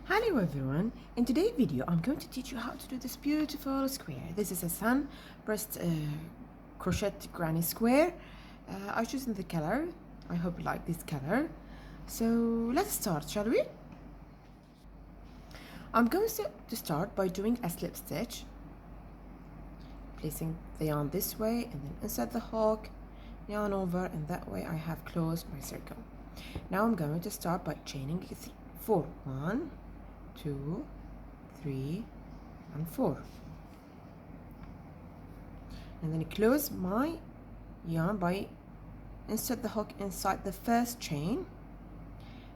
Hello everyone, in today's video I'm going to teach you how to do this beautiful square. This is a sunburst crochet granny square. I chosen the color. I hope you like this color. So let's start, shall we? I'm going to start by doing a slip stitch, placing the yarn this way and then inside the hook, yarn over, and that way I have closed my circle. Now I'm going to start by chaining 4. 1, 2, 3, and 4, and then close my yarn by insert the hook inside the first chain,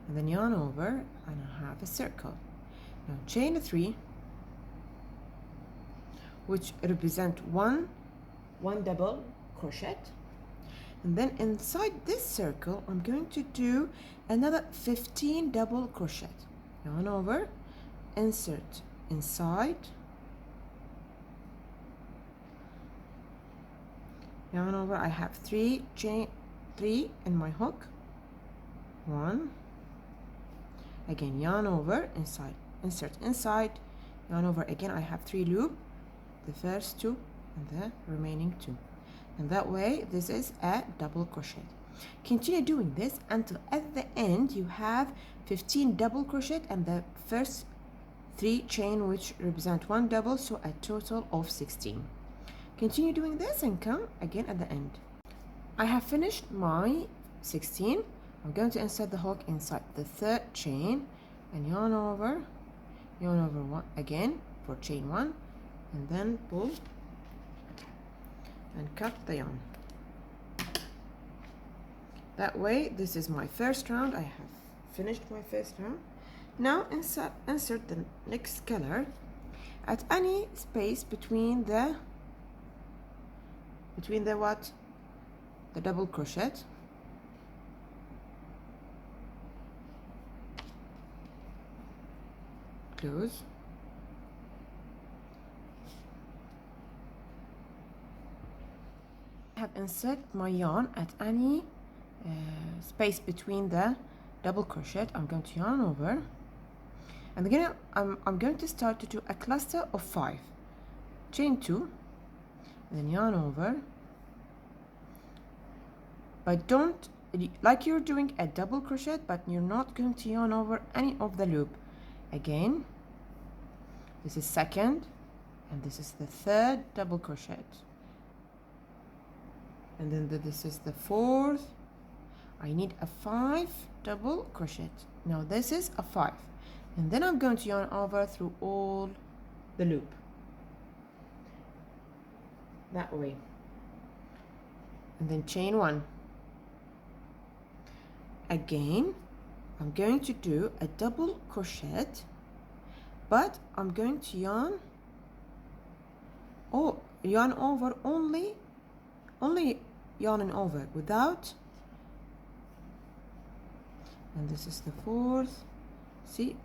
and then yarn over, and I have a circle. Now chain 3, which represent one double crochet, and then inside this circle I'm going to do another 15 double crochet. Yarn over, insert inside, yarn over. I have 3 in my hook, 1, again yarn over, inside, insert inside, yarn over again. I have 3 loop, the first 2 and the remaining 2, and that way this is a double crochet. Continue doing this until at the end you have 15 double crochet and the first 3 chain, which represent 1 double, so a total of 16. Continue doing this and come again at the end. I have finished my 16. I'm going to insert the hook inside the 3rd chain and yarn over 1 again for chain 1, and then pull and cut the yarn. That way this is my first round. I have finished my first round. Now insert the next color at any space between the double crochet, close, I have insert my yarn at any space between the double crochet. I'm going to yarn over, and again I'm going to start to do a cluster of 5, chain 2, and then yarn over, but don't, like you're doing a double crochet, but you're not going to yarn over any of the loop. Again, this is 2nd and this is the 3rd double crochet, and then this is the 4th. I need a 5 double crochet. Now this is a 5, and then I'm going to yarn over through all the loop that way, and then chain 1. Again I'm going to do a double crochet, but I'm going to yarn over, only yarning over without, and this is the 4th, see,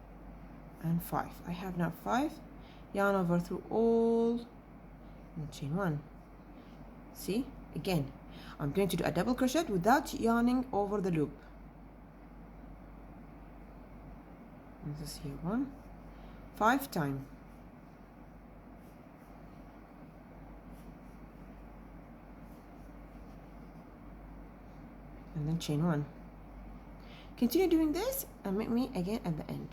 and 5. I have now 5, yarn over through all, and chain 1. See, again I'm going to do a double crochet without yarning over the loop. And this is here 1, 5 times, and then chain 1. Continue doing this and meet me again at the end.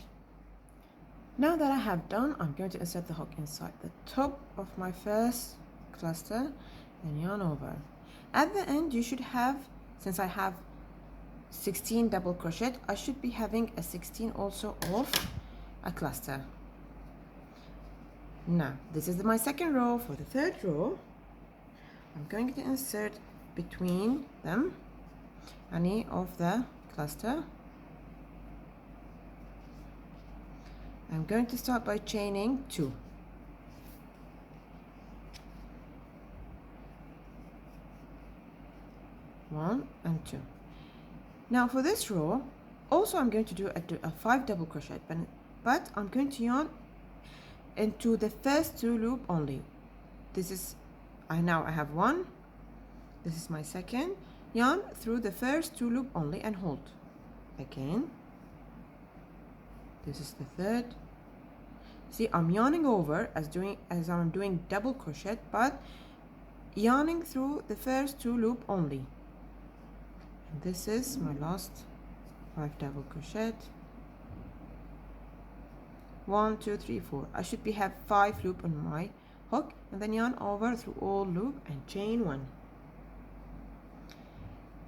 Now that I have done, I'm going to insert the hook inside the top of my first cluster and yarn over. At the end you should have, since I have 16 double crochet, I should be having a 16 also of a cluster. Now this is my 2nd row. For the 3rd row I'm going to insert between them any of the cluster. I'm going to start by chaining 2. 1 and 2. Now for this row also I'm going to do a 5 double crochet, but I'm going to yarn into the first 2 loop only. This is, now I have 1, this is my 2nd, yarn through the first 2 loop only and hold. Again, This is the third. See, I'm yarning over as I'm doing double crochet, but yarning through the first 2 loops only. And this is my last 5 double crochet. 1 2 3 4. I should have 5 loops on my hook, and then yarn over through all loop and chain 1.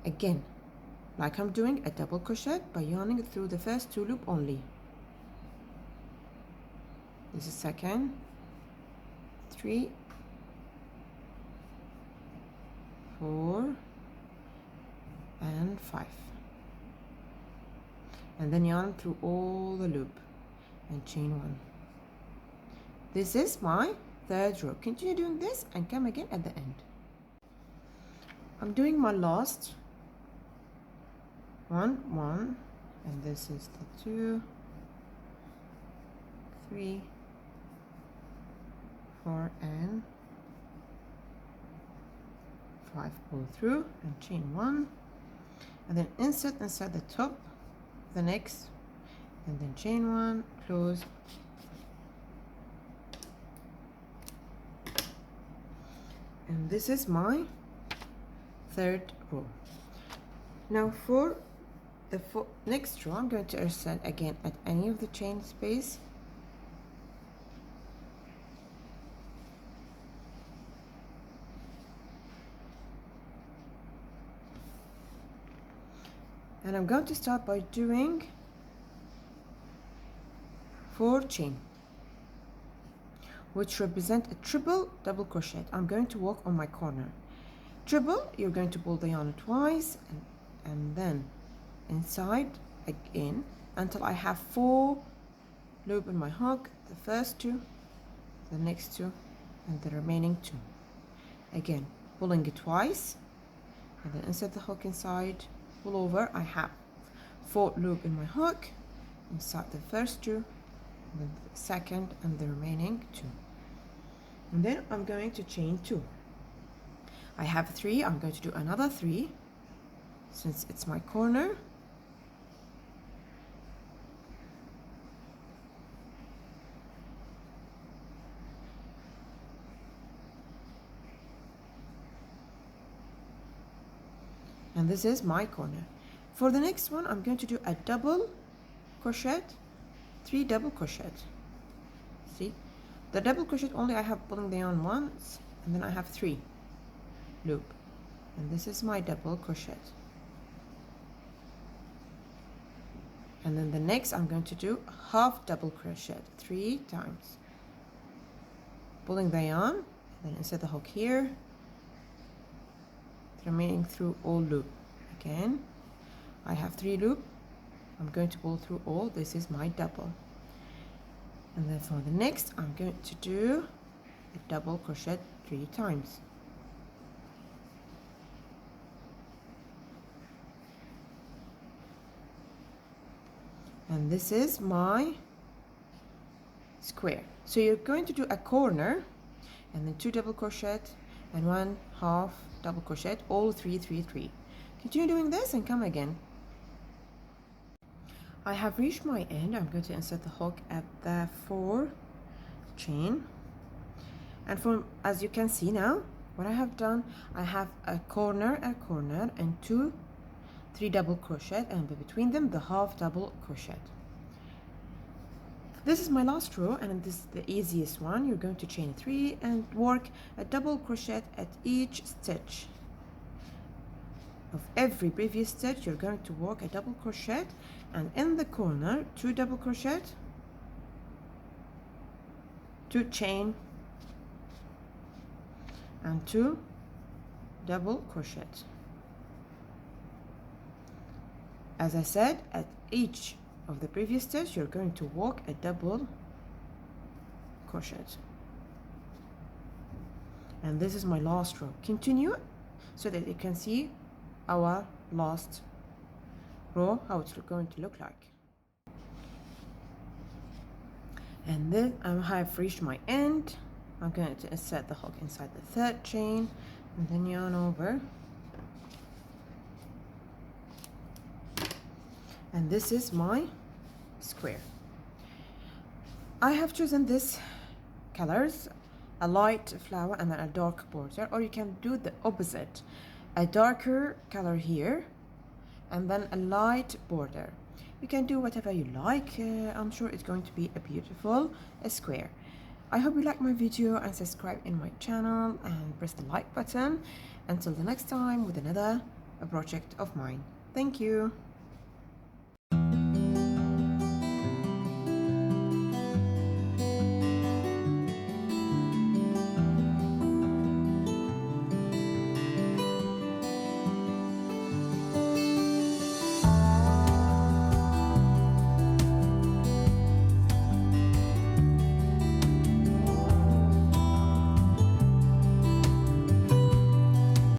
Again, like I'm doing a double crochet by yarning through the first 2 loops only. This is second, 3, 4, and 5, and then yarn through all the loop and chain 1. This is my third row. Continue doing this and come again at the end. I'm doing my last 1, and this is the 2, 3, 4, and 5. Pull through and chain 1, and then insert inside the top the next, and then chain 1, close, and this is my third row. Now for the next row, I'm going to insert again at any of the chain space, and I'm going to start by doing 4 chain, which represent a triple double crochet. I'm going to work on my corner. Triple, you're going to pull the yarn twice and then inside again until I have 4 loop in my hook, the first 2, the next 2, and the remaining 2. Again, pulling it twice, and then insert the hook inside, pull over. I have 4 loop in my hook, inside the first 2, the second, and the remaining 2. And then I'm going to chain 2. I have 3. I'm going to do another 3 since it's my corner. And this is my corner. For the next one, I'm going to do a double crochet, 3 double crochet. See, the double crochet only I have pulling the yarn once, and then I have 3 loop, and this is my double crochet. And then the next, I'm going to do half double crochet 3 times, pulling the yarn, and then insert the hook here, remaining through all loop. Again, I have 3 loop. I'm going to pull through all. This is my double. And then for the next, I'm going to do a double crochet 3 times. And this is my square. So you're going to do a corner, and then 2 double crochet and 1 half double crochet, all 3 3 3. Continue doing this and come again. I have reached my end. I'm going to insert the hook at the 4 chain, and as you can see now, what I have done, I have a corner, and 2 3 double crochet, and between them the half double crochet. This is my last row, and this is the easiest one. You're going to chain 3 and work a double crochet at each stitch of every previous stitch. You're going to work a double crochet, and in the corner 2 double crochet, 2 chain, and 2 double crochet. As I said, at each of the previous stitch you're going to work a double crochet, and this is my last row. Continue so that you can see our last row, how it's going to look like. And then I have reached my end. I'm going to insert the hook inside the 3rd chain, and then yarn over, and this is my square. I have chosen this colors, a light flower and then a dark border, or you can do the opposite, a darker color here and then a light border. You can do whatever you like. I'm sure it's going to be a beautiful square. I hope you like my video and subscribe in my channel and press the like button. Until the next time with another project of mine. Thank you.